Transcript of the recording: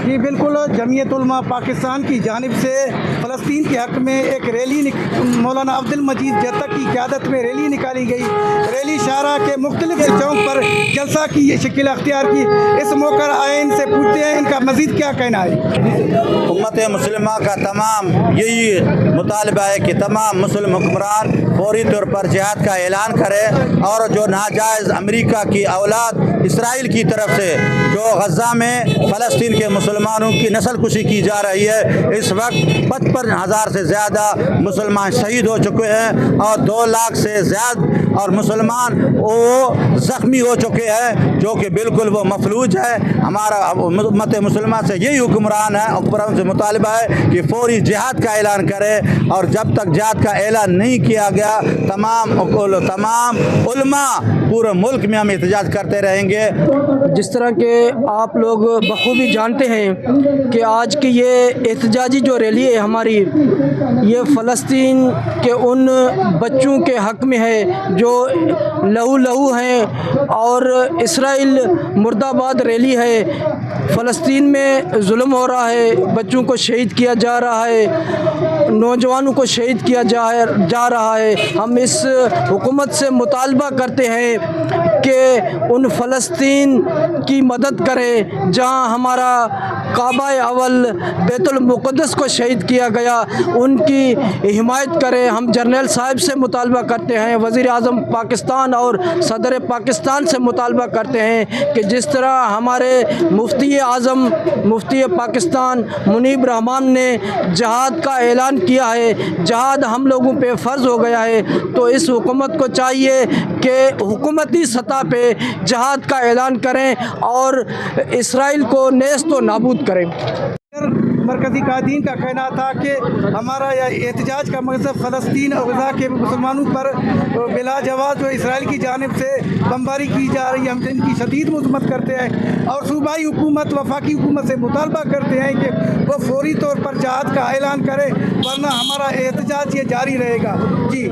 جی بالکل، جمعیت علماء پاکستان کی جانب سے فلسطین کے حق میں ایک ریلی مولانا عبد المجید جتک کی قیادت میں ریلی نکالی گئی۔ ریلی شاہراہ کے مختلف چوک پر جلسہ کی شکل اختیار کی۔ اس موقع پر آئے ان سے پوچھتے ہیں ان کا مزید کیا کہنا ہے۔ امت مسلمہ کا تمام یہی مطالبہ ہے کہ تمام مسلم حکمران فوری طور پر جہاد کا اعلان کرے اور جو ناجائز امریکہ کی اولاد اسرائیل کی طرف سے جو غزہ میں فلسطین کے مسلمانوں کی نسل کشی کی جا رہی ہے، اس وقت 55,000 سے زیادہ مسلمان شہید ہو چکے ہیں اور 2 لاکھ سے زیادہ اور مسلمان وہ زخمی ہو چکے ہیں، جو کہ بالکل وہ مفلوج ہے۔ ہمارا امت مسلمہ سے یہی حکمران سے مطالبہ ہے کہ فوری جہاد کا اعلان کرے، اور جب تک جہاد کا اعلان نہیں کیا گیا تمام علماء پورے ملک میں ہم احتجاج کرتے رہیں گے۔ جس طرح کہ آپ لوگ بخوبی جانتے ہیں کہ آج کی یہ احتجاجی جو ریلی ہے ہماری، یہ فلسطین کے ان بچوں کے حق میں ہے جو لہو ہیں، اور اسرائیل مرد آباد ریلی ہے۔ فلسطین میں ظلم ہو رہا ہے، بچوں کو شہید کیا جا رہا ہے، نوجوانوں کو شہید کیا جا رہا ہے۔ ہم اس حکومت سے مطالبہ کرتے ہیں کہ ان فلسطین کی مدد کرے جہاں ہمارا کعبہ اول بیت المقدس کو شہید کیا گیا، ان کی حمایت کرے۔ ہم جرنیل صاحب سے مطالبہ کرتے ہیں، وزیر اعظم پاکستان اور صدر پاکستان سے مطالبہ کرتے ہیں کہ جس طرح ہمارے مفتی اعظم مفتی پاکستان منیب رحمان نے جہاد کا اعلان کیا ہے، جہاد ہم لوگوں پہ فرض ہو گیا ہے، تو اس حکومت کو چاہیے کہ حکومتی سطح پہ جہاد کا اعلان کریں اور اسرائیل کو نیست و نابود کریں۔ مرکزی قائدین کا کہنا تھا کہ ہمارا یہ احتجاج کا مقصد فلسطین اور غزہ کے مسلمانوں پر بلا جواز جو اسرائیل کی جانب سے بمباری کی جا رہی ہے، ہم ان کی شدید مذمت کرتے ہیں اور صوبائی حکومت وفاقی حکومت سے مطالبہ کرتے ہیں کہ وہ فوری طور پر جہاد کا اعلان کرے، ورنہ ہمارا احتجاج یہ جاری رہے گا۔ جی